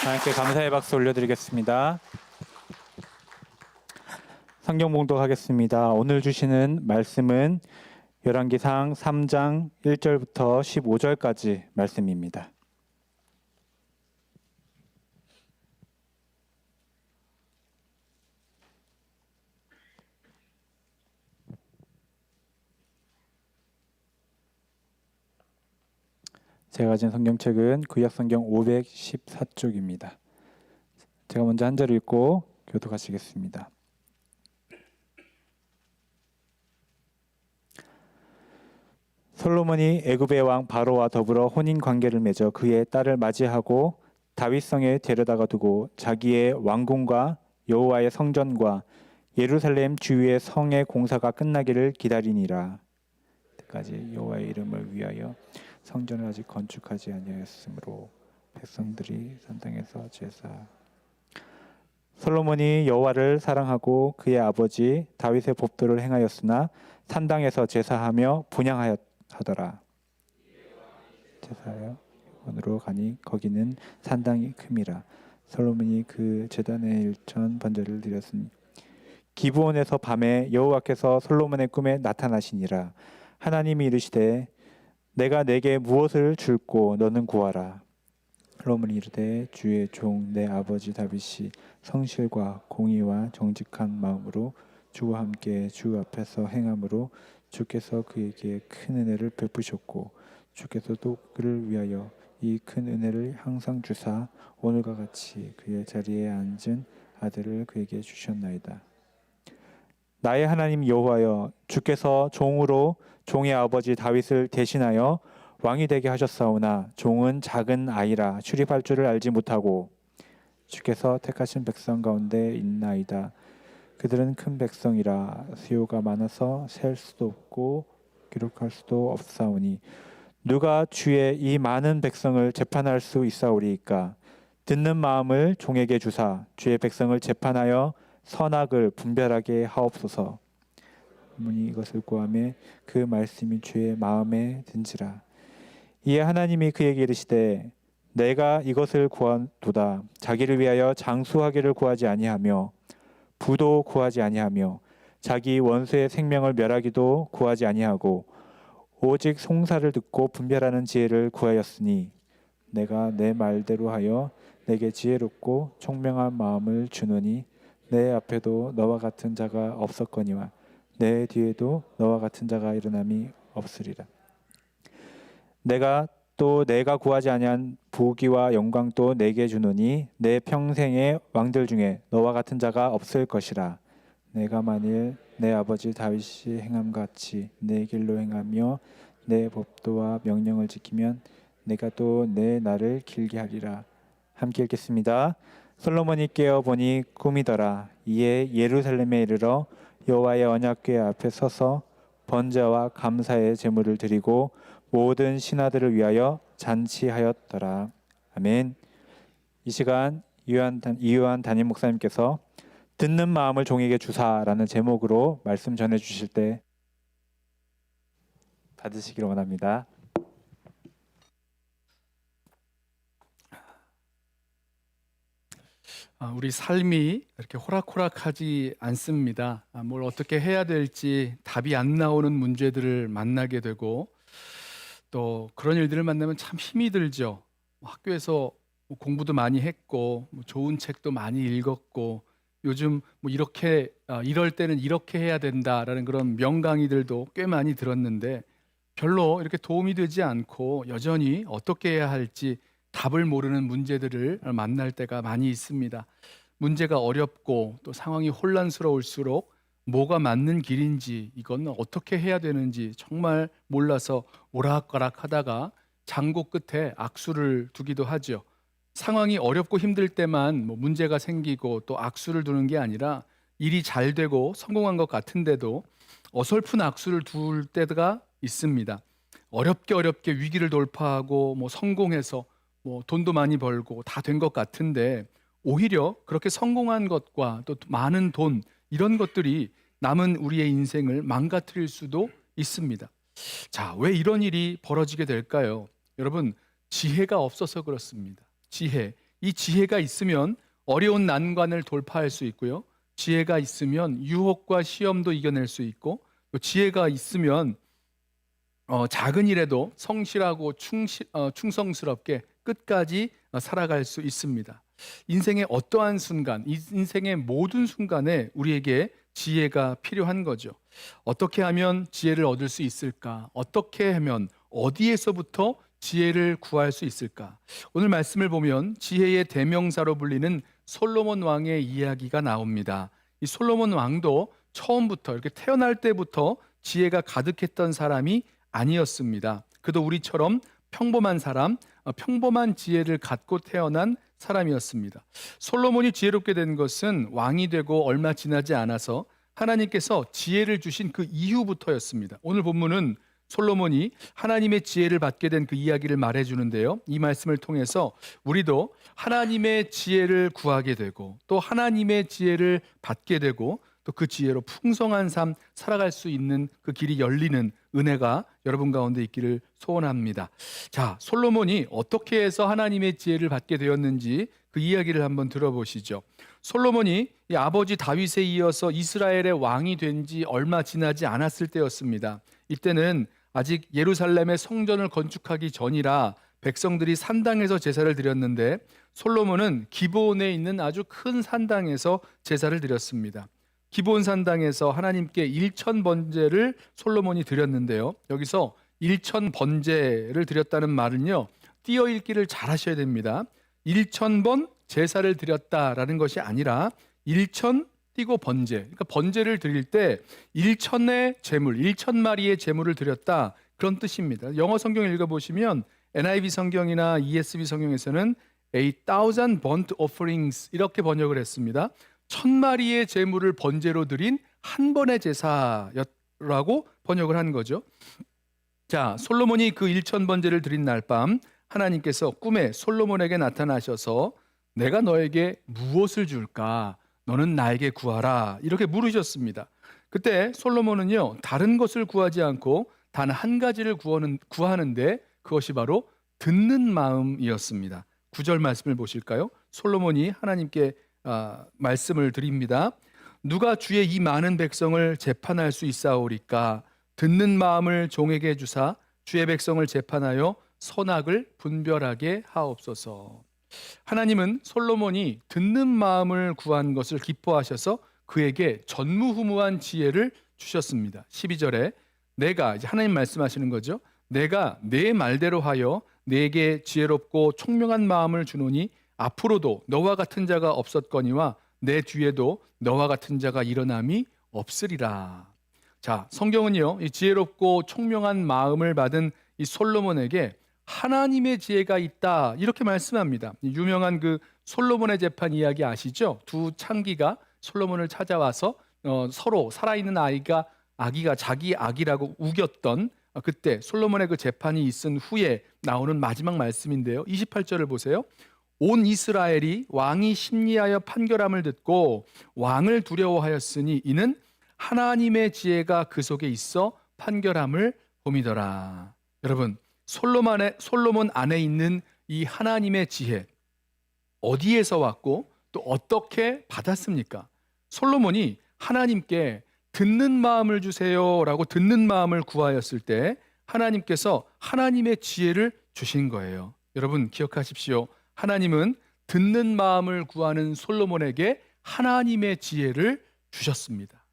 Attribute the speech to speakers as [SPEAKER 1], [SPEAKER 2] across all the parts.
[SPEAKER 1] 하나님께 감사의 박수 올려드리겠습니다. 성경 봉독하겠습니다. 오늘 주시는 말씀은 열왕기상 3장 1절부터 15절까지 말씀입니다. 제가 가진 성경책은 구약성경 514쪽입니다. 제가 먼저 한 절 읽고 교독하시겠습니다. 솔로몬이 애굽의 왕 바로와 더불어 혼인 관계를 맺어 그의 딸을 맞이하고 다윗성에 데려다가 두고 자기의 왕궁과 여호와의 성전과 예루살렘 주위의 성의 공사가 끝나기를 기다리니라. 그때까지 여호와의 이름을 위하여 성전을 아직 건축하지 아니하였으므로 백성들이 산당에서 제사. 솔로몬이 여호와를 사랑하고 그의 아버지 다윗의 법도를 행하였으나 산당에서 제사하며 분향하더라. 제사하여 원으로 가니 거기는 산당이 큼이라. 솔로몬이 그 제단의 일천 번제를 드렸으니 기브온에서 밤에 여호와께서 솔로몬의 꿈에 나타나시니라. 하나님이 이르시되 내가 내게 무엇을 줄고 너는 구하라. 솔로몬이 이르되 주의 종 내 아버지 다윗이 성실과 공의와 정직한 마음으로 주와 함께 주 앞에서 행함으로 주께서 그에게 큰 은혜를 베푸셨고 주께서도 그를 위하여 이 큰 은혜를 항상 주사 오늘과 같이 그의 자리에 앉은 아들을 그에게 주셨나이다. 나의 하나님 여호와여, 주께서 종으로 종의 아버지 다윗을 대신하여 왕이 되게 하셨사오나 종은 작은 아이라 출입할 줄을 알지 못하고 주께서 택하신 백성 가운데 있나이다. 그들은 큰 백성이라 수요가 많아서 셀 수도 없고 기록할 수도 없사오니 누가 주의 이 많은 백성을 재판할 수 있사오리이까. 듣는 마음을 종에게 주사 주의 백성을 재판하여 선악을 분별하게 하옵소서. 문이 이것을 구하매 그 말씀이 주의 마음에 든지라. 이에 하나님이 그에게 이르시되 내가 이것을 구하도다. 자기를 위하여 장수하기를 구하지 아니하며 부도 구하지 아니하며 자기 원수의 생명을 멸하기도 구하지 아니하고 오직 송사를 듣고 분별하는 지혜를 구하였으니 내가 내 말대로 하여 내게 지혜롭고 총명한 마음을 주노니 내 앞에도 너와 같은 자가 없었거니와 내 뒤에도 너와 같은 자가 일어남이 없으리라. 내가 구하지 아니한 부귀와 영광도 내게 주노니 내 평생의 왕들 중에 너와 같은 자가 없을 것이라. 내가 만일 내 아버지 다윗이 행함같이 내 길로 행하며 내 법도와 명령을 지키면 내가 또 내 날을 길게 하리라. 함께 읽겠습니다. 솔로몬이 깨어보니 꿈이더라. 이에 예루살렘에 이르러 여호와의 언약궤 앞에 서서 번제와 감사의 제물을 드리고 모든 신하들을 위하여 잔치하였더라. 아멘. 이 시간 이요한 담임 목사님께서 듣는 마음을 종에게 주사라는 제목으로 말씀 전해 주실 때 받으시기를 원합니다.
[SPEAKER 2] 우리 삶이 이렇게 호락호락하지 않습니다. 뭘 어떻게 해야 될지 답이 안 나오는 문제들을 만나게 되고 또 그런 일들을 만나면 참 힘이 들죠. 학교에서 공부도 많이 했고 좋은 책도 많이 읽었고 요즘 이렇게 이럴 때는 이렇게 해야 된다라는 그런 명강의들도 꽤 많이 들었는데 별로 이렇게 도움이 되지 않고 여전히 어떻게 해야 할지 답을 모르는 문제들을 만날 때가 많이 있습니다. 문제가 어렵고 또 상황이 혼란스러울수록 뭐가 맞는 길인지 이건 어떻게 해야 되는지 정말 몰라서 오락가락 하다가 장고 끝에 악수를 두기도 하죠. 상황이 어렵고 힘들 때만 문제가 생기고 또 악수를 두는 게 아니라 일이 잘 되고 성공한 것 같은데도 어설픈 악수를 둘 때가 있습니다. 어렵게 위기를 돌파하고 성공해서 돈도 많이 벌고 다 된 것 같은데 오히려 그렇게 성공한 것과 또 많은 돈 이런 것들이 남은 우리의 인생을 망가뜨릴 수도 있습니다. 자, 왜 이런 일이 벌어지게 될까요? 여러분, 지혜가 없어서 그렇습니다. 지혜. 이 지혜가 있으면 어려운 난관을 돌파할 수 있고요. 지혜가 있으면 유혹과 시험도 이겨낼 수 있고, 또 지혜가 있으면 작은 일에도 성실하고 충성스럽게 끝까지 살아갈 수 있습니다. 인생의 어떠한 순간, 인생의 모든 순간에 우리에게 지혜가 필요한 거죠. 어떻게 하면 지혜를 얻을 수 있을까? 어떻게 하면 어디에서부터 지혜를 구할 수 있을까? 오늘 말씀을 보면 지혜의 대명사로 불리는 솔로몬 왕의 이야기가 나옵니다. 이 솔로몬 왕도 처음부터 이렇게 태어날 때부터 지혜가 가득했던 사람이 아니었습니다. 그도 우리처럼 평범한 사람, 평범한 지혜를 갖고 태어난 사람이었습니다. 솔로몬이 지혜롭게 된 것은 왕이 되고 얼마 지나지 않아서 하나님께서 지혜를 주신 그 이후부터였습니다. 오늘 본문은 솔로몬이 하나님의 지혜를 받게 된 그 이야기를 말해주는데요. 이 말씀을 통해서 우리도 하나님의 지혜를 구하게 되고 또 하나님의 지혜를 받게 되고 또 그 지혜로 풍성한 삶 살아갈 수 있는 그 길이 열리는 은혜가 여러분 가운데 있기를 소원합니다. 자, 솔로몬이 어떻게 해서 하나님의 지혜를 받게 되었는지 그 이야기를 한번 들어보시죠. 솔로몬이 이 아버지 다윗에 이어서 이스라엘의 왕이 된 지 얼마 지나지 않았을 때였습니다. 이때는 아직 예루살렘의 성전을 건축하기 전이라 백성들이 산당에서 제사를 드렸는데 솔로몬은 기브온에 있는 아주 큰 산당에서 제사를 드렸습니다. 기브온 산당에서 하나님께 1천 번제를 솔로몬이 드렸는데요. 여기서 1천 번제를 드렸다는 말은요, 띄어 읽기를 잘 하셔야 됩니다. 1천 번 제사를 드렸다라는 것이 아니라 1천 띄고 번제, 그러니까 번제를 드릴 때 1천의 제물, 1천 마리의 제물을 드렸다, 그런 뜻입니다. 영어 성경을 읽어보시면 NIV 성경이나 ESV 성경에서는 1,000 burnt offerings 이렇게 번역을 했습니다. 1,000마리의 제물을 번제로 드린 한 번의 제사라고 번역을 한 거죠. 자, 솔로몬이 그 1천 번제를 드린 날 밤 하나님께서 꿈에 솔로몬에게 나타나셔서 내가 너에게 무엇을 줄까? 너는 나에게 구하라. 이렇게 물으셨습니다. 그때 솔로몬은요, 다른 것을 구하지 않고 단 한 가지를 구하는데 그것이 바로 듣는 마음이었습니다. 9절 말씀을 보실까요? 솔로몬이 하나님께 말씀을 드립니다. 누가 주의 이 많은 백성을 재판할 수 있사오리까? 듣는 마음을 종에게 주사 주의 백성을 재판하여 선악을 분별하게 하옵소서. 하나님은 솔로몬이 듣는 마음을 구한 것을 기뻐하셔서 그에게 전무후무한 지혜를 주셨습니다. 12절에 내가, 이제 하나님 말씀하시는 거죠. 내가 내 말대로 하여 내게 지혜롭고 총명한 마음을 주노니 앞으로도 너와 같은 자가 없었거니와 내 뒤에도 너와 같은 자가 일어남이 없으리라. 자, 성경은요, 이 지혜롭고 총명한 마음을 받은 이 솔로몬에게 하나님의 지혜가 있다, 이렇게 말씀합니다. 유명한 그 솔로몬의 재판 이야기 아시죠? 두 창기가 솔로몬을 찾아와서 서로 살아있는 아기가 자기 아기라고 우겼던 그때 솔로몬의 그 재판이 있은 후에 나오는 마지막 말씀인데요. 28절을 보세요. 온 이스라엘이 왕이 심리하여 판결함을 듣고 왕을 두려워하였으니 이는 하나님의 지혜가 그 속에 있어 판결함을 봄이더라. 여러분, 솔로몬 안에 있는 이 하나님의 지혜 어디에서 왔고 또 어떻게 받았습니까? 솔로몬이 하나님께 듣는 마음을 주세요라고 듣는 마음을 구하였을 때 하나님께서 하나님의 지혜를 주신 거예요. 여러분 기억하십시오. 하나님은 듣는 마음을 구하는 솔로몬에게 하나님의 지혜를 주셨습니다.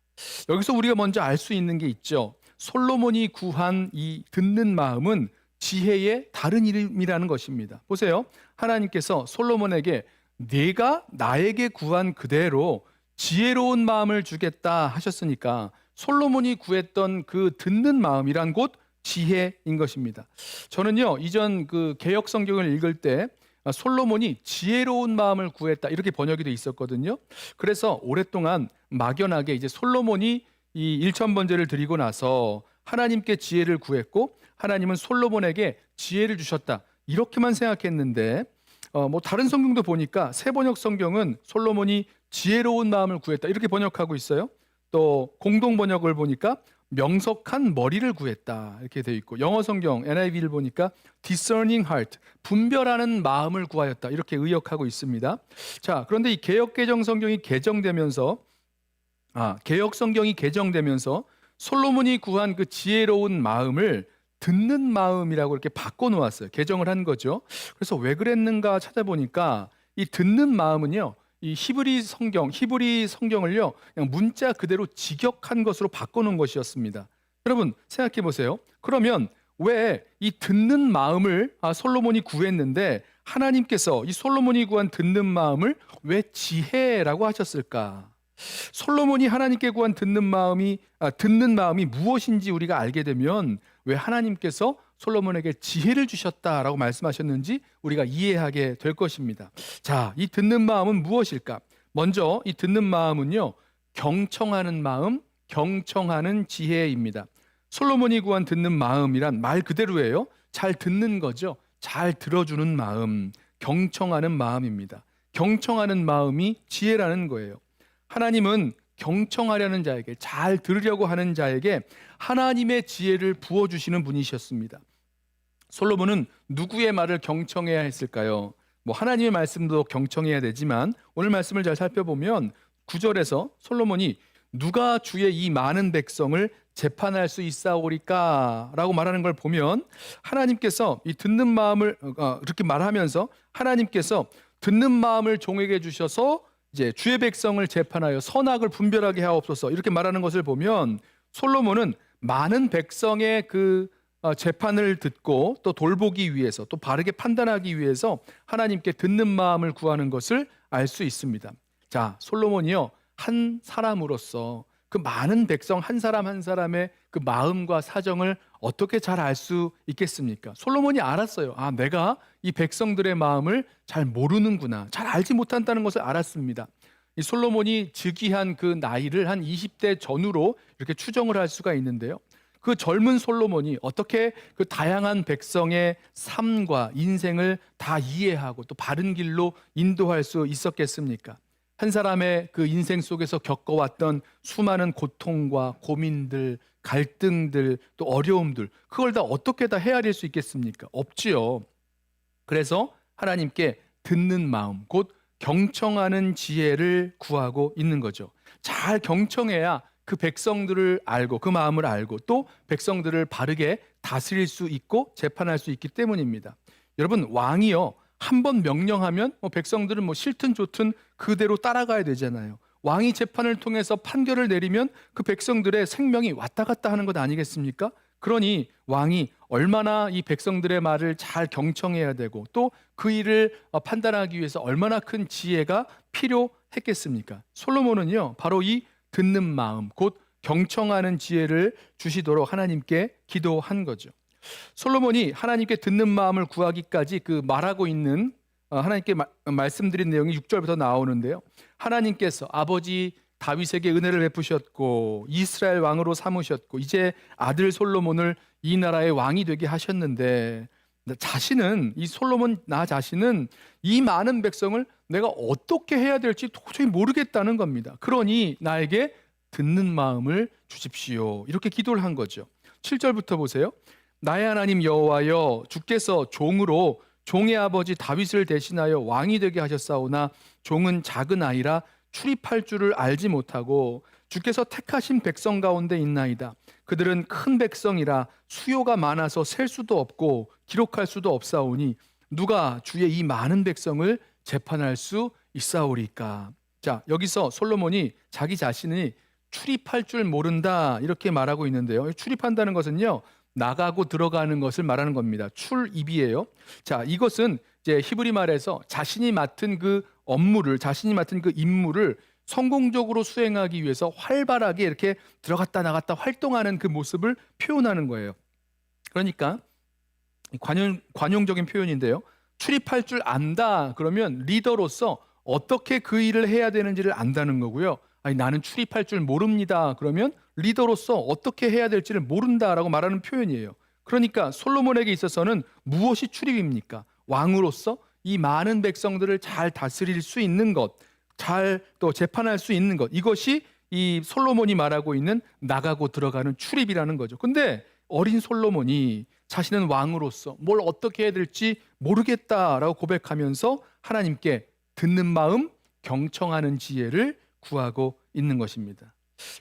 [SPEAKER 2] 여기서 우리가 먼저 알 수 있는 게 있죠. 솔로몬이 구한 이 듣는 마음은 지혜의 다른 이름이라는 것입니다. 보세요. 하나님께서 솔로몬에게 내가 나에게 구한 그대로 지혜로운 마음을 주겠다 하셨으니까 솔로몬이 구했던 그 듣는 마음이란 곧 지혜인 것입니다. 저는요, 이전 그 개역 성경을 읽을 때 솔로몬이 지혜로운 마음을 구했다 이렇게 번역이 돼 있었거든요. 그래서 오랫동안 막연하게 이제 솔로몬이 이 1천 번제를 드리고 나서 하나님께 지혜를 구했고 하나님은 솔로몬에게 지혜를 주셨다 이렇게만 생각했는데 뭐 다른 성경도 보니까 새 번역 성경은 솔로몬이 지혜로운 마음을 구했다 이렇게 번역하고 있어요. 또 공동 번역을 보니까 명석한 머리를 구했다 이렇게 되어 있고, 영어 성경 NIV를 보니까 discerning heart, 분별하는 마음을 구하였다 이렇게 의역하고 있습니다. 자, 그런데 이 개역 개정 성경이 개정되면서 개역 성경이 개정되면서 솔로몬이 구한 그 지혜로운 마음을 듣는 마음이라고 이렇게 바꿔 놓았어요. 개정을 한 거죠. 그래서 왜 그랬는가 찾아보니까 이 듣는 마음은요, 이 히브리 성경을요 그냥 문자 그대로 직역한 것으로 바꿔놓은 것이었습니다. 여러분 생각해 보세요. 그러면 왜 이 듣는 마음을 솔로몬이 구했는데 하나님께서 이 솔로몬이 구한 듣는 마음을 왜 지혜라고 하셨을까? 솔로몬이 하나님께 구한 듣는 마음이 무엇인지 우리가 알게 되면 왜 하나님께서 솔로몬에게 지혜를 주셨다라고 말씀하셨는지 우리가 이해하게 될 것입니다. 자, 이 듣는 마음은 무엇일까? 먼저 이 듣는 마음은요, 경청하는 마음, 경청하는 지혜입니다. 솔로몬이 구한 듣는 마음이란 말 그대로예요. 잘 듣는 거죠. 잘 들어주는 마음, 경청하는 마음입니다. 경청하는 마음이 지혜라는 거예요. 하나님은 경청하려는 자에게, 잘 들으려고 하는 자에게 하나님의 지혜를 부어주시는 분이셨습니다. 솔로몬은 누구의 말을 경청해야 했을까요? 하나님의 말씀도 경청해야 되지만 오늘 말씀을 잘 살펴보면 9절에서 솔로몬이 누가 주의 이 많은 백성을 재판할 수 있사오리까? 라고 말하는 걸 보면 하나님께서 이 듣는 마음을 이렇게 말하면서 하나님께서 듣는 마음을 종에게 주셔서 이제 주의 백성을 재판하여 선악을 분별하게 하옵소서 이렇게 말하는 것을 보면 솔로몬은 많은 백성의 그 재판을 듣고 또 돌보기 위해서 또 바르게 판단하기 위해서 하나님께 듣는 마음을 구하는 것을 알 수 있습니다. 자, 솔로몬이요 한 사람으로서 그 많은 백성 한 사람 한 사람의 그 마음과 사정을 어떻게 잘 알 수 있겠습니까? 솔로몬이 알았어요. 내가 이 백성들의 마음을 잘 모르는구나, 잘 알지 못한다는 것을 알았습니다. 이 솔로몬이 즉위한 그 나이를 한 20대 전후로 이렇게 추정을 할 수가 있는데요. 그 젊은 솔로몬이 어떻게 그 다양한 백성의 삶과 인생을 다 이해하고 또 바른 길로 인도할 수 있었겠습니까? 한 사람의 그 인생 속에서 겪어왔던 수많은 고통과 고민들, 갈등들, 또 어려움들, 그걸 다 어떻게 다 헤아릴 수 있겠습니까? 없지요. 그래서 하나님께 듣는 마음, 곧 경청하는 지혜를 구하고 있는 거죠. 잘 경청해야 그 백성들을 알고 그 마음을 알고 또 백성들을 바르게 다스릴 수 있고 재판할 수 있기 때문입니다. 여러분, 왕이요 한 번 명령하면 백성들은 싫든 좋든 그대로 따라가야 되잖아요. 왕이 재판을 통해서 판결을 내리면 그 백성들의 생명이 왔다 갔다 하는 것 아니겠습니까? 그러니 왕이 얼마나 이 백성들의 말을 잘 경청해야 되고 또 그 일을 판단하기 위해서 얼마나 큰 지혜가 필요했겠습니까? 솔로몬은요 바로 이 듣는 마음, 곧 경청하는 지혜를 주시도록 하나님께 기도한 거죠. 솔로몬이 하나님께 듣는 마음을 구하기까지 그 말하고 있는 하나님께 말씀드린 내용이 6절부터 나오는데요. 하나님께서 아버지 다윗에게 은혜를 베푸셨고 이스라엘 왕으로 삼으셨고 이제 아들 솔로몬을 이 나라의 왕이 되게 하셨는데 이 솔로몬 나 자신은 이 많은 백성을 내가 어떻게 해야 될지 도저히 모르겠다는 겁니다. 그러니 나에게 듣는 마음을 주십시오. 이렇게 기도를 한 거죠. 7절부터 보세요. 나의 하나님 여호와여, 주께서 종으로 종의 아버지 다윗을 대신하여 왕이 되게 하셨사오나 종은 작은 아이라 출입할 줄을 알지 못하고 주께서 택하신 백성 가운데 있나이다. 그들은 큰 백성이라 수요가 많아서 셀 수도 없고 기록할 수도 없사오니 누가 주의 이 많은 백성을 재판할 수 있사오리까? 자, 여기서 솔로몬이 자기 자신이 출입할 줄 모른다 이렇게 말하고 있는데요. 출입한다는 것은요 나가고 들어가는 것을 말하는 겁니다. 출입이에요. 자, 이것은 이제 히브리 말에서 자신이 맡은 그 업무를, 자신이 맡은 그 임무를 성공적으로 수행하기 위해서 활발하게 이렇게 들어갔다 나갔다 활동하는 그 모습을 표현하는 거예요. 그러니까 관용적인 표현인데요. 출입할 줄 안다 그러면 리더로서 어떻게 그 일을 해야 되는지를 안다는 거고요. 나는 출입할 줄 모릅니다 그러면 리더로서 어떻게 해야 될지를 모른다라고 말하는 표현이에요. 그러니까 솔로몬에게 있어서는 무엇이 출입입니까? 왕으로서 이 많은 백성들을 잘 다스릴 수 있는 것, 잘 또 재판할 수 있는 것, 이것이 이 솔로몬이 말하고 있는 나가고 들어가는 출입이라는 거죠. 근데 어린 솔로몬이 자신은 왕으로서 뭘 어떻게 해야 될지 모르겠다라고 고백하면서 하나님께 듣는 마음, 경청하는 지혜를 구하고 있는 것입니다.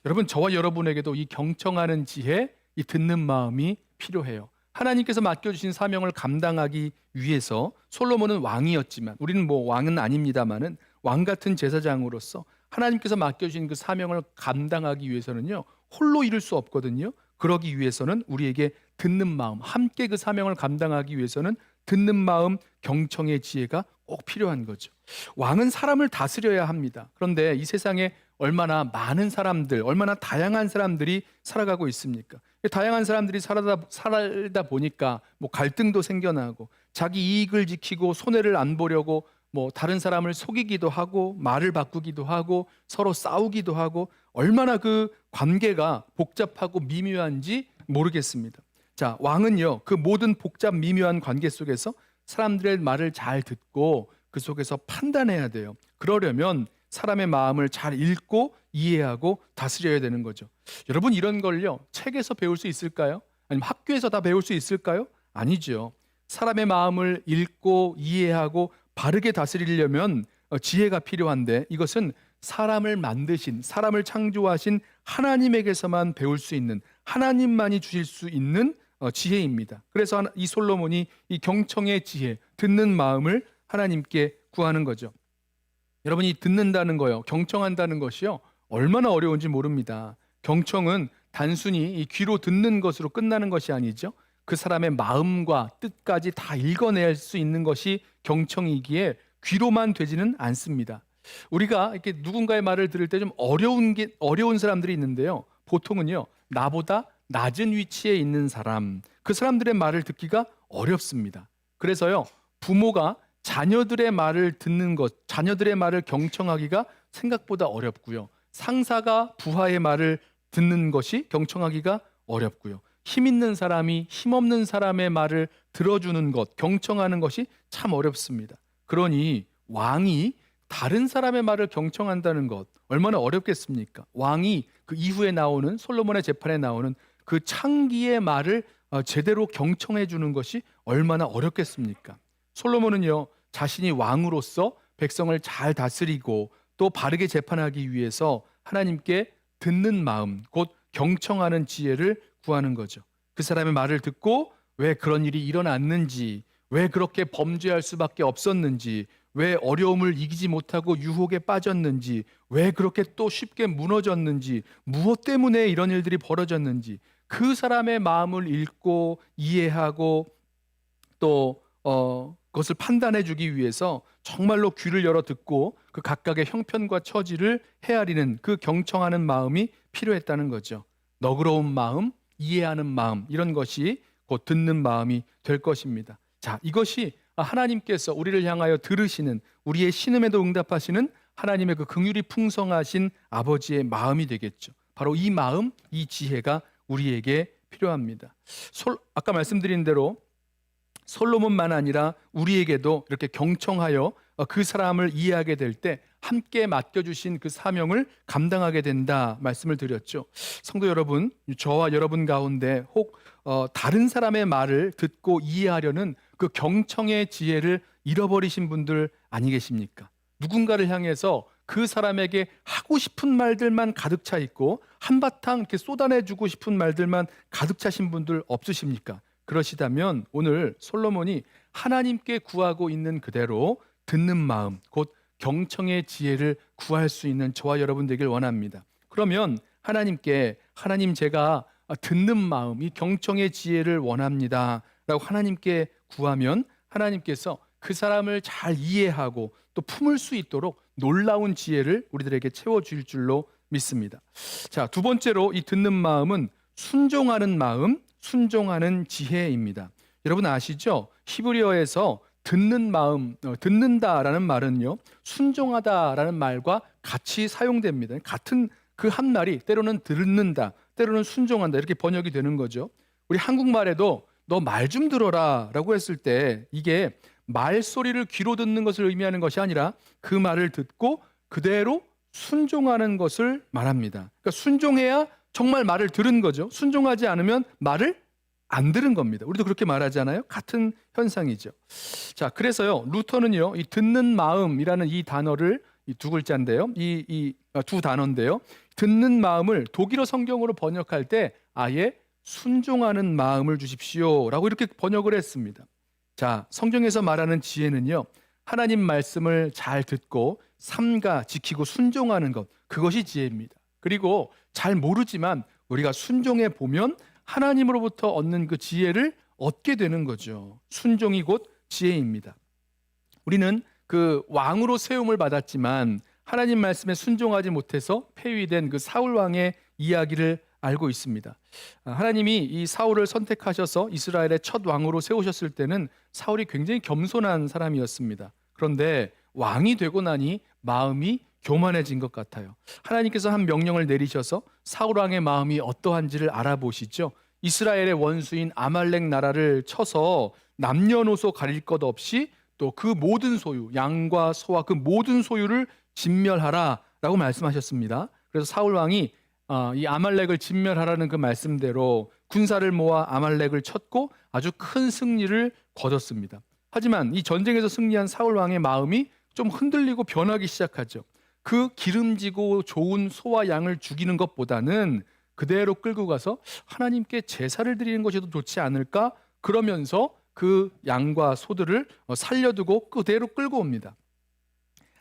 [SPEAKER 2] 여러분, 저와 여러분에게도 이 경청하는 지혜, 이 듣는 마음이 필요해요. 하나님께서 맡겨주신 사명을 감당하기 위해서 솔로몬은 왕이었지만, 우리는 뭐 왕은 아닙니다만은 왕 같은 제사장으로서 하나님께서 맡겨주신 그 사명을 감당하기 위해서는요, 홀로 이룰 수 없거든요. 그러기 위해서는 우리에게 듣는 마음, 함께 그 사명을 감당하기 위해서는 듣는 마음, 경청의 지혜가 꼭 필요한 거죠. 왕은 사람을 다스려야 합니다. 그런데 이 세상에 얼마나 많은 사람들, 얼마나 다양한 사람들이 살아가고 있습니까? 다양한 사람들이 살다 보니까 뭐 갈등도 생겨나고, 자기 이익을 지키고 손해를 안 보려고 뭐 다른 사람을 속이기도 하고, 말을 바꾸기도 하고, 서로 싸우기도 하고, 얼마나 그 관계가 복잡하고 미묘한지 모르겠습니다. 자, 왕은요, 그 모든 복잡 미묘한 관계 속에서 사람들의 말을 잘 듣고 그 속에서 판단해야 돼요. 그러려면 사람의 마음을 잘 읽고 이해하고 다스려야 되는 거죠. 여러분, 이런 걸요, 책에서 배울 수 있을까요? 아니면 학교에서 다 배울 수 있을까요? 아니죠. 사람의 마음을 읽고 이해하고 바르게 다스리려면 지혜가 필요한데, 이것은 사람을 만드신, 사람을 창조하신 하나님에게서만 배울 수 있는, 하나님만이 주실 수 있는 지혜입니다. 그래서 이 솔로몬이 이 경청의 지혜, 듣는 마음을 하나님께 구하는 거죠. 여러분이 듣는다는 거요, 경청한다는 것이요, 얼마나 어려운지 모릅니다. 경청은 단순히 이 귀로 듣는 것으로 끝나는 것이 아니죠. 그 사람의 마음과 뜻까지 다 읽어낼 수 있는 것이 경청이기에 귀로만 되지는 않습니다. 우리가 이렇게 누군가의 말을 들을 때 좀 어려운 사람들이 있는데요. 보통은요, 나보다 낮은 위치에 있는 사람, 그 사람들의 말을 듣기가 어렵습니다. 그래서요, 부모가 자녀들의 말을 듣는 것, 자녀들의 말을 경청하기가 생각보다 어렵고요. 상사가 부하의 말을 듣는 것이 경청하기가 어렵고요. 힘 있는 사람이 힘없는 사람의 말을 들어주는 것, 경청하는 것이 참 어렵습니다. 그러니 왕이 다른 사람의 말을 경청한다는 것, 얼마나 어렵겠습니까? 왕이 그 이후에 나오는, 솔로몬의 재판에 나오는 그 창기의 말을 제대로 경청해 주는 것이 얼마나 어렵겠습니까? 솔로몬은요, 자신이 왕으로서 백성을 잘 다스리고 또 바르게 재판하기 위해서 하나님께 듣는 마음, 곧 경청하는 지혜를 구하는 거죠. 그 사람의 말을 듣고 왜 그런 일이 일어났는지, 왜 그렇게 범죄할 수밖에 없었는지, 왜 어려움을 이기지 못하고 유혹에 빠졌는지, 왜 그렇게 또 쉽게 무너졌는지, 무엇 때문에 이런 일들이 벌어졌는지, 그 사람의 마음을 읽고 이해하고 또 그것을 판단해 주기 위해서 정말로 귀를 열어 듣고 그 각각의 형편과 처지를 헤아리는 그 경청하는 마음이 필요했다는 거죠. 너그러운 마음, 이해하는 마음, 이런 것이 곧 듣는 마음이 될 것입니다. 자, 이것이 하나님께서 우리를 향하여 들으시는, 우리의 신음에도 응답하시는 하나님의 그 긍휼이 풍성하신 아버지의 마음이 되겠죠. 바로 이 마음, 이 지혜가 우리에게 필요합니다. 아까 말씀드린 대로 솔로몬만 아니라 우리에게도 이렇게 경청하여 그 사람을 이해하게 될 때 함께 맡겨주신 그 사명을 감당하게 된다 말씀을 드렸죠. 성도 여러분, 저와 여러분 가운데 혹 다른 사람의 말을 듣고 이해하려는 그 경청의 지혜를 잃어버리신 분들 아니 계십니까? 누군가를 향해서 그 사람에게 하고 싶은 말들만 가득 차 있고 한바탕 이렇게 쏟아내주고 싶은 말들만 가득 차신 분들 없으십니까? 그러시다면 오늘 솔로몬이 하나님께 구하고 있는 그대로 듣는 마음, 곧 경청의 지혜를 구할 수 있는 저와 여러분 되길 원합니다. 그러면 하나님께, 하나님 제가 듣는 마음, 이 경청의 지혜를 원합니다 라고 하나님께 구하면 하나님께서 그 사람을 잘 이해하고 또 품을 수 있도록 놀라운 지혜를 우리들에게 채워줄 줄로 믿습니다. 자, 두 번째로 이 듣는 마음은 순종하는 마음, 순종하는 지혜입니다. 여러분 아시죠? 히브리어에서 듣는 마음, 듣는다라는 말은요, 순종하다라는 말과 같이 사용됩니다. 같은 그 한 말이 때로는 듣는다, 때로는 순종한다 이렇게 번역이 되는 거죠. 우리 한국말에도 너 말 좀 들어라 라고 했을 때 이게 말소리를 귀로 듣는 것을 의미하는 것이 아니라 그 말을 듣고 그대로 순종하는 것을 말합니다. 그러니까 순종해야 정말 말을 들은 거죠. 순종하지 않으면 말을 안 들은 겁니다. 우리도 그렇게 말하잖아요. 같은 현상이죠. 자, 그래서요, 루터는요, 이 듣는 마음이라는 이 단어를 이 두 글자인데요, 두 단어인데요, 듣는 마음을 독일어 성경으로 번역할 때 아예 순종하는 마음을 주십시오라고 이렇게 번역을 했습니다. 자, 성경에서 말하는 지혜는요, 하나님 말씀을 잘 듣고 삼가 지키고 순종하는 것, 그것이 지혜입니다. 그리고 잘 모르지만 우리가 순종해 보면 하나님으로부터 얻는 그 지혜를 얻게 되는 거죠. 순종이 곧 지혜입니다. 우리는 그 왕으로 세움을 받았지만 하나님 말씀에 순종하지 못해서 폐위된 그 사울 왕의 이야기를 알고 있습니다. 하나님이 이 사울을 선택하셔서 이스라엘의 첫 왕으로 세우셨을 때는 사울이 굉장히 겸손한 사람이었습니다. 그런데 왕이 되고 나니 마음이 교만해진 것 같아요. 하나님께서 한 명령을 내리셔서 사울 왕의 마음이 어떠한지를 알아보시죠. 이스라엘의 원수인 아말렉 나라를 쳐서 남녀노소 가릴 것 없이 또 그 모든 소유, 양과 소와 그 모든 소유를 진멸하라라고 말씀하셨습니다. 그래서 사울 왕이 이 아말렉을 진멸하라는 그 말씀대로 군사를 모아 아말렉을 쳤고 아주 큰 승리를 거뒀습니다. 하지만 이 전쟁에서 승리한 사울 왕의 마음이 좀 흔들리고 변하기 시작하죠. 그 기름지고 좋은 소와 양을 죽이는 것보다는 그대로 끌고 가서 하나님께 제사를 드리는 것이 더 좋지 않을까? 그러면서 그 양과 소들을 살려두고 그대로 끌고 옵니다.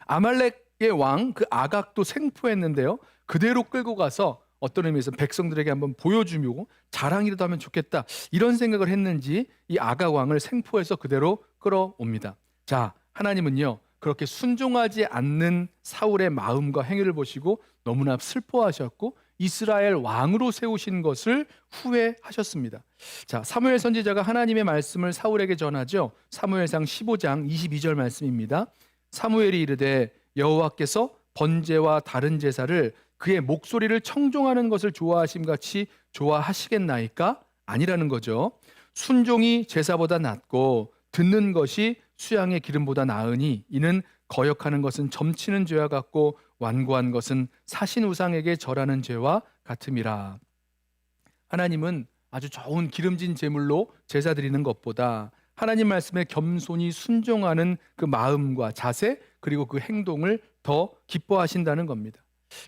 [SPEAKER 2] 아말렉의 왕 그 아각도 생포했는데요, 그대로 끌고 가서 어떤 의미에서 백성들에게 한번 보여주고 자랑이라도 하면 좋겠다, 이런 생각을 했는지 이 아각 왕을 생포해서 그대로 끌어옵니다. 자, 하나님은요, 그렇게 순종하지 않는 사울의 마음과 행위를 보시고 너무나 슬퍼하셨고 이스라엘 왕으로 세우신 것을 후회하셨습니다. 자, 사무엘 선지자가 하나님의 말씀을 사울에게 전하죠. 사무엘상 15장 22절 말씀입니다. 사무엘이 이르되 여호와께서 번제와 다른 제사를 그의 목소리를 청종하는 것을 좋아하심 같이 좋아하시겠나이까? 아니라는 거죠. 순종이 제사보다 낫고 듣는 것이 수양의 기름보다 나으니 이는 거역하는 것은 점치는 죄와 같고 완고한 것은 사신 우상에게 절하는 죄와 같음이라. 하나님은 아주 좋은 기름진 제물로 제사 드리는 것보다 하나님 말씀에 겸손히 순종하는 그 마음과 자세 그리고 그 행동을 더 기뻐하신다는 겁니다.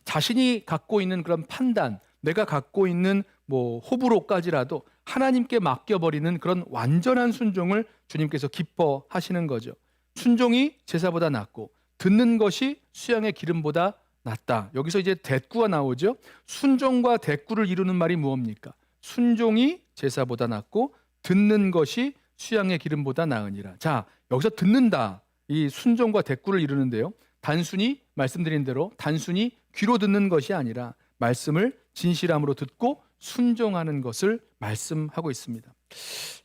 [SPEAKER 2] 자신이 갖고 있는 그런 판단, 내가 갖고 있는 호불호까지라도 하나님께 맡겨버리는 그런 완전한 순종을 주님께서 기뻐하시는 거죠. 순종이 제사보다 낫고 듣는 것이 수양의 기름보다 낫다. 여기서 이제 대꾸가 나오죠. 순종과 대꾸를 이루는 말이 무엇입니까? 순종이 제사보다 낫고 듣는 것이 수양의 기름보다 나으니라. 자, 여기서 듣는다, 이 순종과 대꾸를 이루는데요, 단순히 말씀드린 대로 단순히 귀로 듣는 것이 아니라 말씀을 진실함으로 듣고 순종하는 것을 말씀하고 있습니다.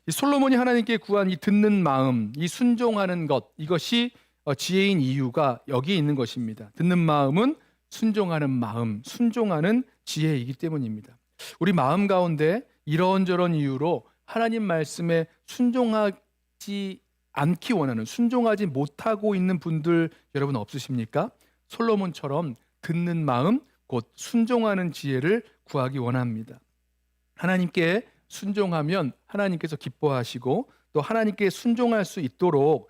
[SPEAKER 2] 이 솔로몬이 하나님께 구한 이 듣는 마음, 이 순종하는 것, 이것이 지혜인 이유가 여기에 있는 것입니다. 듣는 마음은 순종하는 마음, 순종하는 지혜이기 때문입니다. 우리 마음 가운데 이런저런 이유로 하나님 말씀에 순종하지 않기 원하는, 순종하지 못하고 있는 분들 여러분 없으십니까? 솔로몬처럼 듣는 마음, 곧 순종하는 지혜를 구하기 원합니다. 하나님께 순종하면 하나님께서 기뻐하시고 또 하나님께 순종할 수 있도록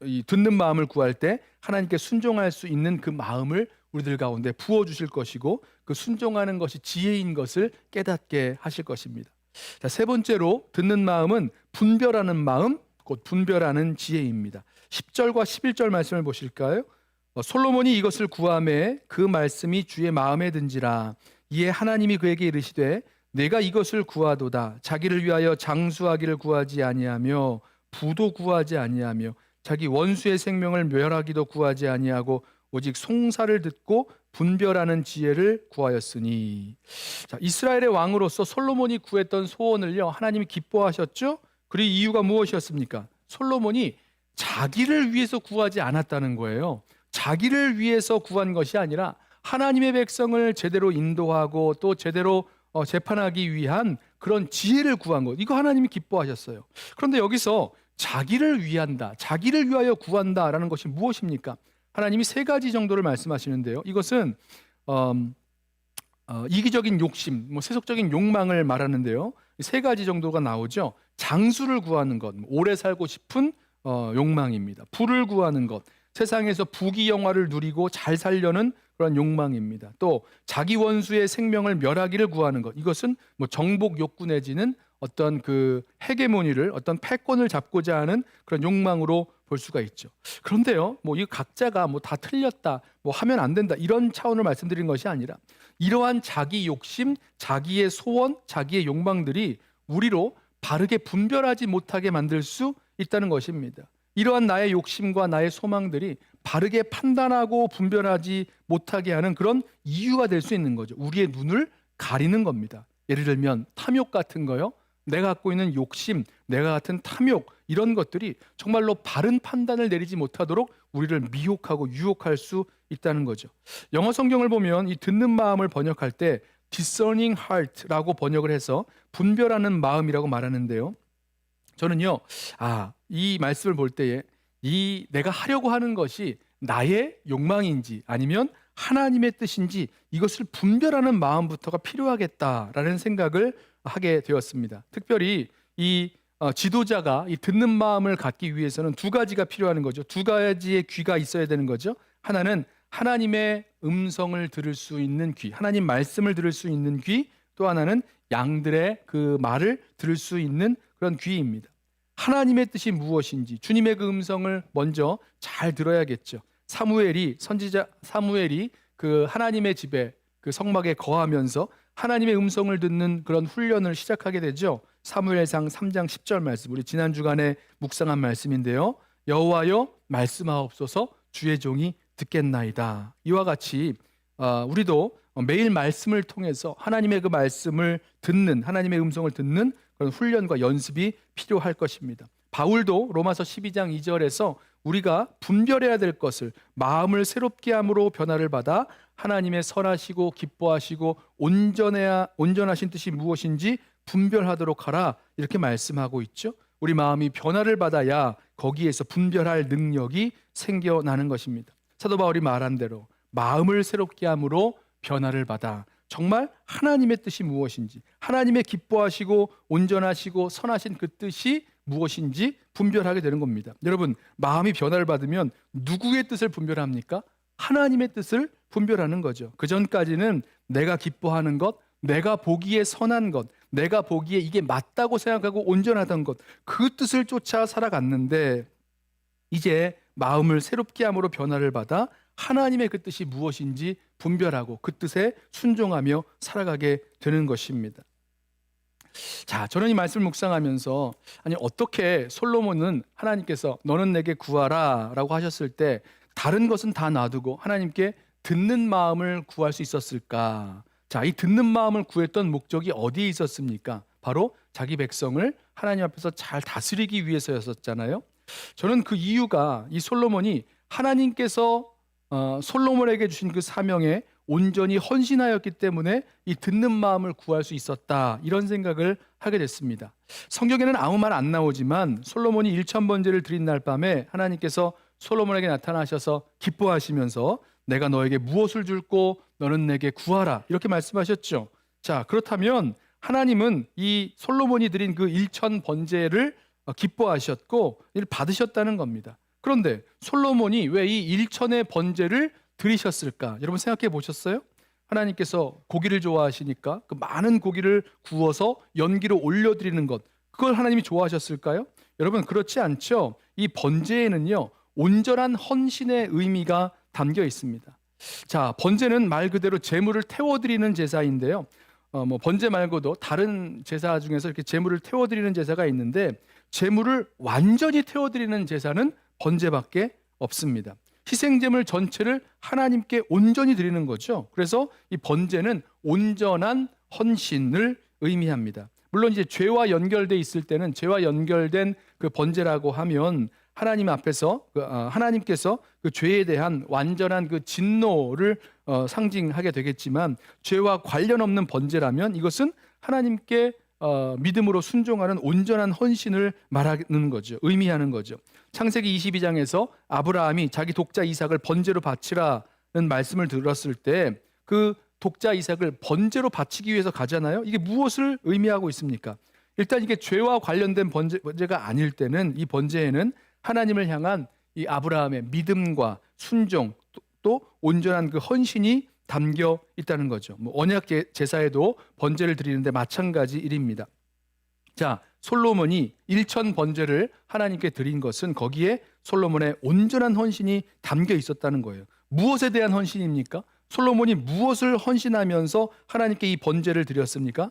[SPEAKER 2] 이 듣는 마음을 구할 때 하나님께 순종할 수 있는 그 마음을 우리들 가운데 부어주실 것이고 그 순종하는 것이 지혜인 것을 깨닫게 하실 것입니다. 자, 세 번째로 듣는 마음은 분별하는 마음, 곧 분별하는 지혜입니다. 10절과 11절 말씀을 보실까요? 솔로몬이 이것을 구하매 그 말씀이 주의 마음에 든지라. 이에 하나님이 그에게 이르시되 내가 이것을 구하도다. 자기를 위하여 장수하기를 구하지 아니하며 부도 구하지 아니하며 자기 원수의 생명을 멸하기도 구하지 아니하고 오직 송사를 듣고 분별하는 지혜를 구하였으니. 자, 이스라엘의 왕으로서 솔로몬이 구했던 소원을요, 하나님이 기뻐하셨죠? 그리고 이유가 무엇이었습니까? 솔로몬이 자기를 위해서 구하지 않았다는 거예요. 자기를 위해서 구한 것이 아니라 하나님의 백성을 제대로 인도하고 또 제대로 재판하기 위한 그런 지혜를 구한 것, 이거 하나님이 기뻐하셨어요. 그런데 여기서 자기를 위한다, 자기를 위하여 구한다라는 것이 무엇입니까? 하나님이 세 가지 정도를 말씀하시는데요. 이것은 이기적인 욕심, 세속적인 욕망을 말하는데요. 세 가지 정도가 나오죠. 장수를 구하는 것, 오래 살고 싶은 욕망입니다. 부를 구하는 것, 세상에서 부귀영화를 누리고 잘 살려는 그런 욕망입니다. 또 자기 원수의 생명을 멸하기를 구하는 것, 이것은 정복 욕구 내지는 어떤 그 헤게모니를, 어떤 패권을 잡고자 하는 그런 욕망으로 볼 수가 있죠. 그런데요, 이 각자가 다 틀렸다, 하면 안 된다, 이런 차원을 말씀드린 것이 아니라 이러한 자기 욕심, 자기의 소원, 자기의 욕망들이 우리로 바르게 분별하지 못하게 만들 수 있다는 것입니다. 이러한 나의 욕심과 나의 소망들이 바르게 판단하고 분별하지 못하게 하는 그런 이유가 될 수 있는 거죠. 우리의 눈을 가리는 겁니다. 예를 들면 탐욕 같은 거요. 내가 갖고 있는 욕심, 내가 같은 탐욕, 이런 것들이 정말로 바른 판단을 내리지 못하도록 우리를 미혹하고 유혹할 수 있다는 거죠. 영어 성경을 보면 이 듣는 마음을 번역할 때 discerning heart라고 번역을 해서 분별하는 마음이라고 말하는데요. 저는요, 이 말씀을 볼 때에 이 내가 하려고 하는 것이 나의 욕망인지 아니면 하나님의 뜻인지 이것을 분별하는 마음부터가 필요하겠다라는 생각을 하게 되었습니다. 특별히 이 지도자가 이 듣는 마음을 갖기 위해서는 두 가지가 필요한 거죠. 두 가지의 귀가 있어야 되는 거죠. 하나는 하나님의 음성을 들을 수 있는 귀, 하나님 말씀을 들을 수 있는 귀, 또 하나는 양들의 그 말을 들을 수 있는 그런 귀입니다. 하나님의 뜻이 무엇인지 주님의 그 음성을 먼저 잘 들어야겠죠. 선지자 사무엘이 그 하나님의 집에 그 성막에 거하면서 하나님의 음성을 듣는 그런 훈련을 시작하게 되죠. 사무엘상 3장 10절 말씀, 우리 지난 주간에 묵상한 말씀인데요. 여호와여 말씀하옵소서, 주의 종이 듣겠나이다. 이와 같이 우리도 매일 말씀을 통해서 하나님의 그 말씀을 듣는, 하나님의 음성을 듣는 그런 훈련과 연습이 필요할 것입니다. 바울도 로마서 12장 2절에서 우리가 분별해야 될 것을 마음을 새롭게 함으로 변화를 받아 하나님의 선하시고 기뻐하시고 온전하신 뜻이 무엇인지 분별하도록 하라, 이렇게 말씀하고 있죠. 우리 마음이 변화를 받아야 거기에서 분별할 능력이 생겨나는 것입니다. 사도 바울이 말한 대로 마음을 새롭게 함으로 변화를 받아 정말 하나님의 뜻이 무엇인지, 하나님의 기뻐하시고 온전하시고 선하신 그 뜻이 무엇인지 분별하게 되는 겁니다. 여러분, 마음이 변화를 받으면 누구의 뜻을 분별합니까? 하나님의 뜻을 분별하는 거죠. 그 전까지는 내가 기뻐하는 것, 내가 보기에 선한 것, 내가 보기에 이게 맞다고 생각하고 온전하던 것, 그 뜻을 쫓아 살아갔는데 이제 마음을 새롭게 함으로 변화를 받아 하나님의 그 뜻이 무엇인지 분별하고 그 뜻에 순종하며 살아가게 되는 것입니다. 자, 저는 이 말씀을 묵상하면서 어떻게 솔로몬은 하나님께서 너는 내게 구하라 라고 하셨을 때 다른 것은 다 놔두고 하나님께 듣는 마음을 구할 수 있었을까? 자, 이 듣는 마음을 구했던 목적이 어디에 있었습니까? 바로 자기 백성을 하나님 앞에서 잘 다스리기 위해서였었잖아요. 저는 그 이유가 이 솔로몬이 하나님께서 솔로몬에게 주신 그 사명에 온전히 헌신하였기 때문에 이 듣는 마음을 구할 수 있었다, 이런 생각을 하게 됐습니다. 성경에는 아무 말 안 나오지만 솔로몬이 1000번제를 드린 날 밤에 하나님께서 솔로몬에게 나타나셔서 기뻐하시면서 내가 너에게 무엇을 줄고 너는 내게 구하라, 이렇게 말씀하셨죠. 자, 그렇다면 하나님은 이 솔로몬이 드린 그 1000번제를 기뻐하셨고 이를 받으셨다는 겁니다. 그런데 솔로몬이 왜 이 1000의 번제를 드리셨을까? 여러분 생각해 보셨어요? 하나님께서 고기를 좋아하시니까 그 많은 고기를 구워서 연기로 올려드리는 것, 그걸 하나님이 좋아하셨을까요? 여러분, 그렇지 않죠. 이 번제에는요, 온전한 헌신의 의미가 담겨 있습니다. 자, 번제는 말 그대로 제물을 태워드리는 제사인데요. 번제 말고도 다른 제사 중에서 이렇게 제물을 태워드리는 제사가 있는데 제물을 완전히 태워드리는 제사는 번제밖에 없습니다. 희생제물 전체를 하나님께 온전히 드리는 거죠. 그래서 이 번제는 온전한 헌신을 의미합니다. 물론 이제 죄와 연결돼 있을 때는 죄와 연결된 그 번제라고 하면 하나님 앞에서 하나님께서 그 죄에 대한 완전한 그 진노를 상징하게 되겠지만 죄와 관련 없는 번제라면 이것은 하나님께 믿음으로 순종하는 온전한 헌신을 말하는 거죠. 의미하는 거죠. 창세기 22장에서 아브라함이 자기 독자 이삭을 번제로 바치라는 말씀을 들었을 때 그 독자 이삭을 번제로 바치기 위해서 가잖아요. 이게 무엇을 의미하고 있습니까? 일단 이게 죄와 관련된 번제가 아닐 때는 이 번제에는 하나님을 향한 이 아브라함의 믿음과 순종 또 온전한 그 헌신이 담겨 있다는 거죠. 언약 제사에도 번제를 드리는데 마찬가지 일입니다. 자, 솔로몬이 1천 번제를 하나님께 드린 것은 거기에 솔로몬의 온전한 헌신이 담겨 있었다는 거예요. 무엇에 대한 헌신입니까? 솔로몬이 무엇을 헌신하면서 하나님께 이 번제를 드렸습니까?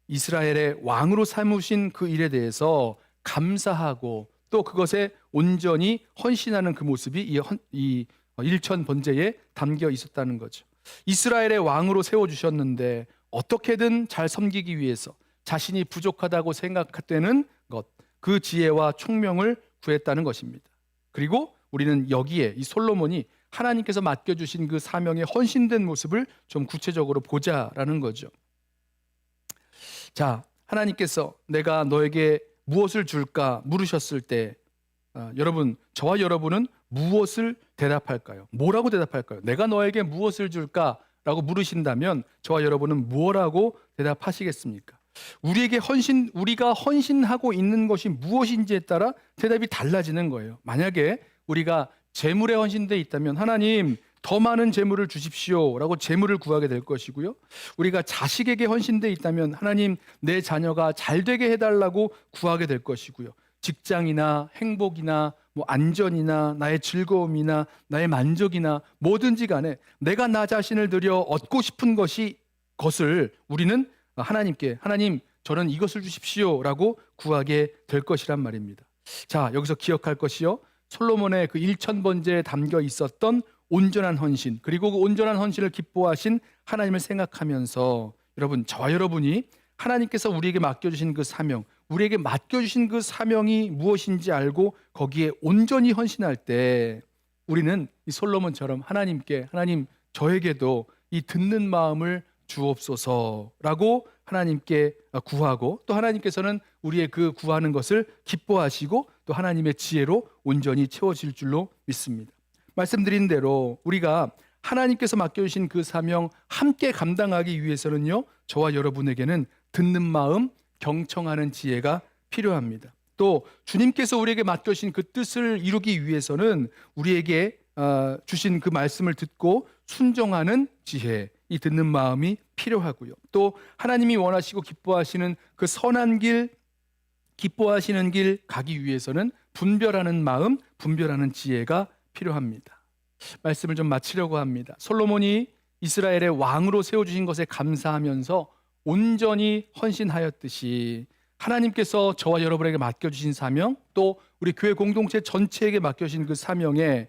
[SPEAKER 2] 이스라엘의 왕으로 삼으신 그 일에 대해서 감사하고 또 그것에 온전히 헌신하는 그 모습이 이 1천 번제에 담겨 있었다는 거죠. 이스라엘의 왕으로 세워주셨는데 어떻게든 잘 섬기기 위해서 자신이 부족하다고 생각되는 것, 그 지혜와 총명을 구했다는 것입니다. 그리고 우리는 여기에 이 솔로몬이 하나님께서 맡겨주신 그 사명에 헌신된 모습을 좀 구체적으로 보자라는 거죠. 자, 하나님께서 내가 너에게 무엇을 줄까 물으셨을 때 여러분, 저와 여러분은 무엇을 대답할까요? 뭐라고 대답할까요? 내가 너에게 무엇을 줄까라고 물으신다면 저와 여러분은 뭐라고 대답하시겠습니까? 우리가 헌신하고 있는 것이 무엇인지에 따라 대답이 달라지는 거예요. 만약에 우리가 재물에 헌신되어 있다면 하나님 더 많은 재물을 주십시오라고 재물을 구하게 될 것이고요. 우리가 자식에게 헌신되어 있다면 하나님 내 자녀가 잘 되게 해달라고 구하게 될 것이고요. 직장이나 행복이나 안전이나 나의 즐거움이나 나의 만족이나 뭐든지 간에 내가 나 자신을 들여 얻고 싶은 것을 우리는 하나님께 하나님 저는 이것을 주십시오라고 구하게 될 것이란 말입니다. 자, 여기서 기억할 것이요. 솔로몬의 그 1천 번제에 담겨 있었던 온전한 헌신, 그리고 그 온전한 헌신을 기뻐하신 하나님을 생각하면서 여러분, 저와 여러분이 하나님께서 우리에게 맡겨주신 그 사명, 우리에게 맡겨주신 그 사명이 무엇인지 알고 거기에 온전히 헌신할 때 우리는 이 솔로몬처럼 하나님께 하나님 저에게도 이 듣는 마음을 주옵소서라고 하나님께 구하고 또 하나님께서는 우리의 그 구하는 것을 기뻐하시고 또 하나님의 지혜로 온전히 채워질 줄로 믿습니다. 말씀드린 대로 우리가 하나님께서 맡겨주신 그 사명 함께 감당하기 위해서는요, 저와 여러분에게는 듣는 마음, 경청하는 지혜가 필요합니다. 또 주님께서 우리에게 맡겨주신 그 뜻을 이루기 위해서는 우리에게 주신 그 말씀을 듣고 순종하는 지혜, 이 듣는 마음이 필요하고요. 또 하나님이 원하시고 기뻐하시는 그 선한 길, 기뻐하시는 길 가기 위해서는 분별하는 마음, 분별하는 지혜가 필요합니다. 말씀을 좀 마치려고 합니다. 솔로몬이 이스라엘의 왕으로 세워주신 것에 감사하면서 온전히 헌신하였듯이 하나님께서 저와 여러분에게 맡겨주신 사명, 또 우리 교회 공동체 전체에게 맡겨주신 그 사명에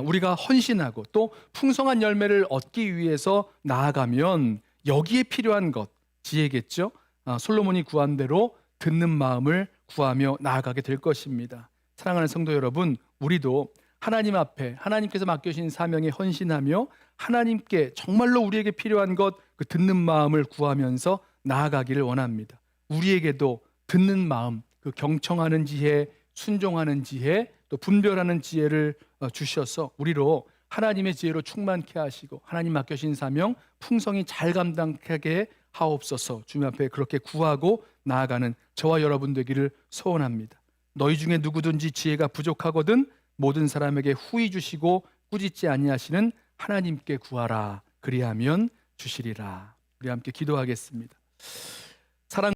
[SPEAKER 2] 우리가 헌신하고 또 풍성한 열매를 얻기 위해서 나아가면 여기에 필요한 것, 지혜겠죠. 솔로몬이 구한 대로 듣는 마음을 구하며 나아가게 될 것입니다. 사랑하는 성도 여러분, 우리도 하나님 앞에 하나님께서 맡겨주신 사명에 헌신하며 하나님께 정말로 우리에게 필요한 것, 그 듣는 마음을 구하면서 나아가기를 원합니다. 우리에게도 듣는 마음, 그 경청하는 지혜, 순종하는 지혜, 또 분별하는 지혜를 주셔서 우리로 하나님의 지혜로 충만케 하시고 하나님 맡겨신 사명 풍성히 잘 감당하게 하옵소서. 주님 앞에 그렇게 구하고 나아가는 저와 여러분 되기를 소원합니다. 너희 중에 누구든지 지혜가 부족하거든 모든 사람에게 후히 주시고 꾸짖지 아니하시는 하나님께 구하라. 그리하면 주시리라. 우리 함께 기도하겠습니다. 사랑